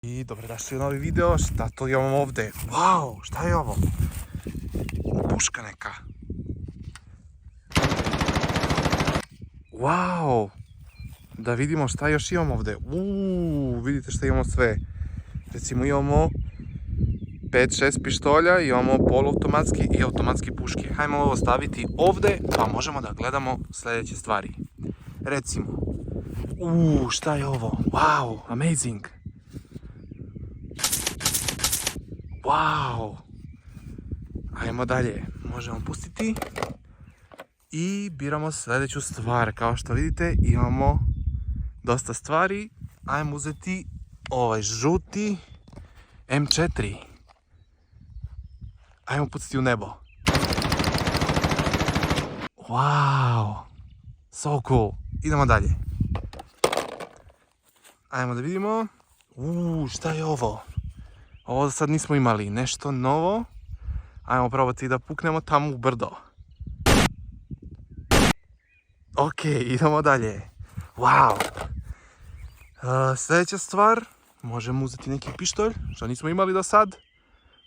I dobrodošli u novi video. Šta to imamo ovdje? Wow, šta je ovo? Puška neka. Wow. Da vidimo šta još imamo ovdje. Vidite šta imamo sve. Recimo imamo 5-6 pištolja, imamo poluautomatski i automatski puške. Hajmo ovo staviti ovdje pa možemo da gledamo sljedeće stvari. Recimo, šta je ovo? Wow, amazing. Wow. Ajmo dalje. Možemo pustiti. I biramo sljedeću stvar. Kao što vidite imamo dosta stvari. Ajmo uzeti ovaj žuti M4. Ajmo pucati u nebo. Wow. So cool. Idemo dalje. Ajmo da vidimo. Šta je ovo? Ovo do sad nismo imali. Nešto novo. Ajmo probati da puknemo tamo u brdo. Ok, idemo dalje. Wow. Sljedeća stvar. Možemo uzeti neki pištolj, što nismo imali do sad.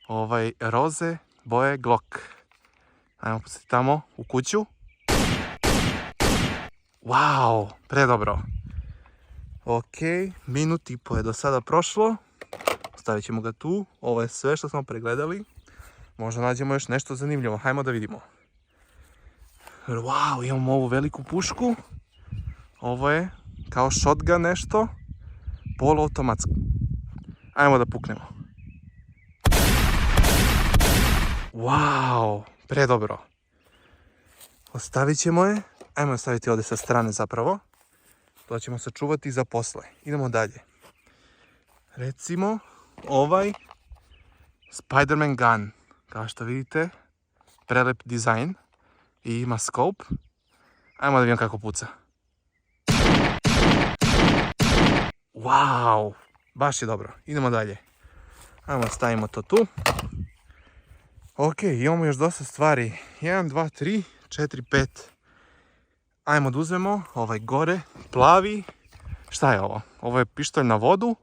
Ovaj roze boje Glock. Ajmo pustiti tamo u kuću. Wow, predobro. Ok, minut i po je do sada prošlo. Stavit ćemo ga tu. Ovo je sve što smo pregledali. Možda nađemo još nešto zanimljivo. Hajmo da vidimo. Wow, imamo ovu veliku pušku. Ovo je kao shotgun nešto. Poluautomatski. Ajmo da puknemo. Wow, predobro. Ostavit ćemo je. Ajmo staviti ovdje sa strane zapravo. To ćemo sačuvati za posle. Idemo dalje. Recimo, ovaj Spider-Man gun. Kao što vidite, prelep dizajn. I ima scope. Ajmo da vidimo kako puca. Wow, baš je dobro. Idemo dalje. Ajmo stavimo to tu. Ok, imamo još dosta stvari. 1, 2, 3, 4, 5. Ajmo da uzmemo ovaj gore, plavi. Šta je ovo? Ovo je pištolj na vodu.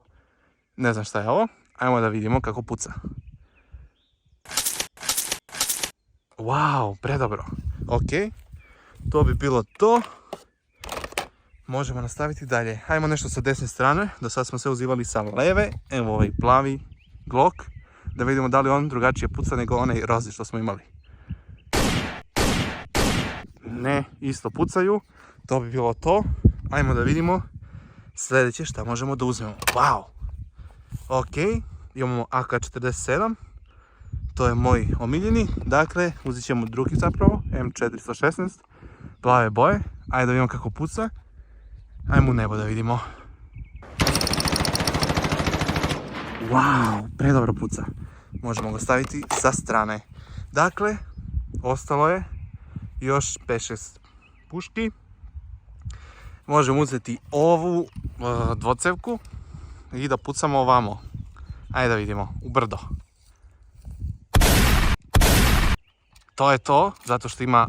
Ne znam šta je ovo. Ajmo da vidimo kako puca. Wow, predobro. Ok, to bi bilo to. Možemo nastaviti dalje. Ajmo nešto sa desne strane. Do sad smo sve uzivali sa leve. Evo ovaj plavi Glock. Da vidimo da li on drugačije puca nego onaj rozi što smo imali. Ne, isto pucaju. To bi bilo to. Ajmo da vidimo sljedeće šta možemo da uzmemo. Wow. Ok, imamo AK-47. To je moj omiljeni. Dakle, uzet ćemo drugi zapravo. M416. Plave boje. Ajde da vidimo kako puca. Ajmo u nebo da vidimo. Wow, predobro puca. Možemo ga staviti sa strane. Dakle, ostalo je još 5-6 puški. Možemo uzeti ovu dvocevku i da pucamo ovamo. Ajde da vidimo, u brdo. To je to, zato što ima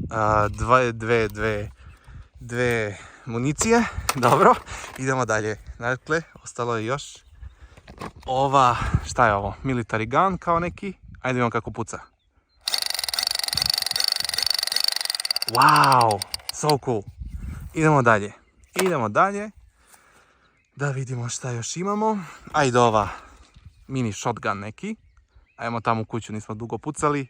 dve municije. Dobro, idemo dalje. Dakle, ostalo je još ova, šta je ovo? Military gun kao neki. Ajde vidimo kako puca. Wow, so cool. Idemo dalje. Idemo dalje. Da vidimo šta još imamo. Ajde ova mini shotgun neki. Ajmo tamo u kuću, nismo dugo pucali.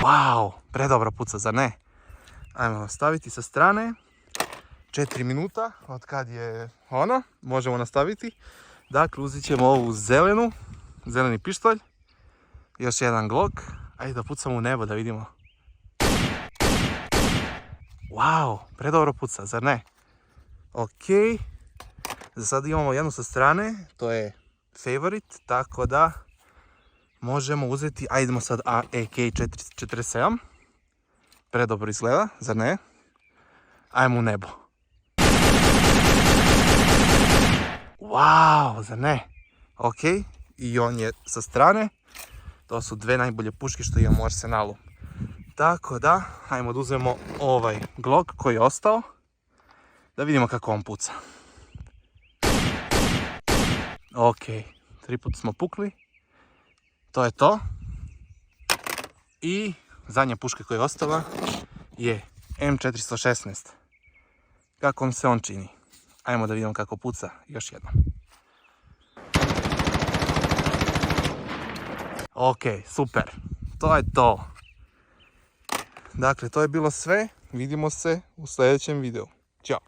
Wow, predobro puca, zar ne? Ajmo staviti sa strane. 4 minuta od kad je ono. Možemo nastaviti. Dakle, uzet ćemo ovu zeleni pištolj. Još jedan Glock. Ajde da pucamo u nebo da vidimo. Wow, predobro puca, zar ne? Ok. Za sad imamo jednu sa strane. To je favorite, tako da možemo uzeti, ajdemo sad AK-47. Predobro izgleda, zar ne? Ajmo u nebo. Wow, zar ne? Ok, i on je sa strane. To su dve najbolje puške što imamo u arsenalu. Tako da, ajmo da uzmemo ovaj Glock koji je ostao. Da vidimo kako on puca. Ok, 3 puta smo pukli. To je to. I zadnja puška koja je ostala je M416. Kako vam se on čini? Ajmo da vidimo kako puca još jednom. Ok, super. To je to. Dakle, to je bilo sve. Vidimo se u sljedećem videu. Ćao.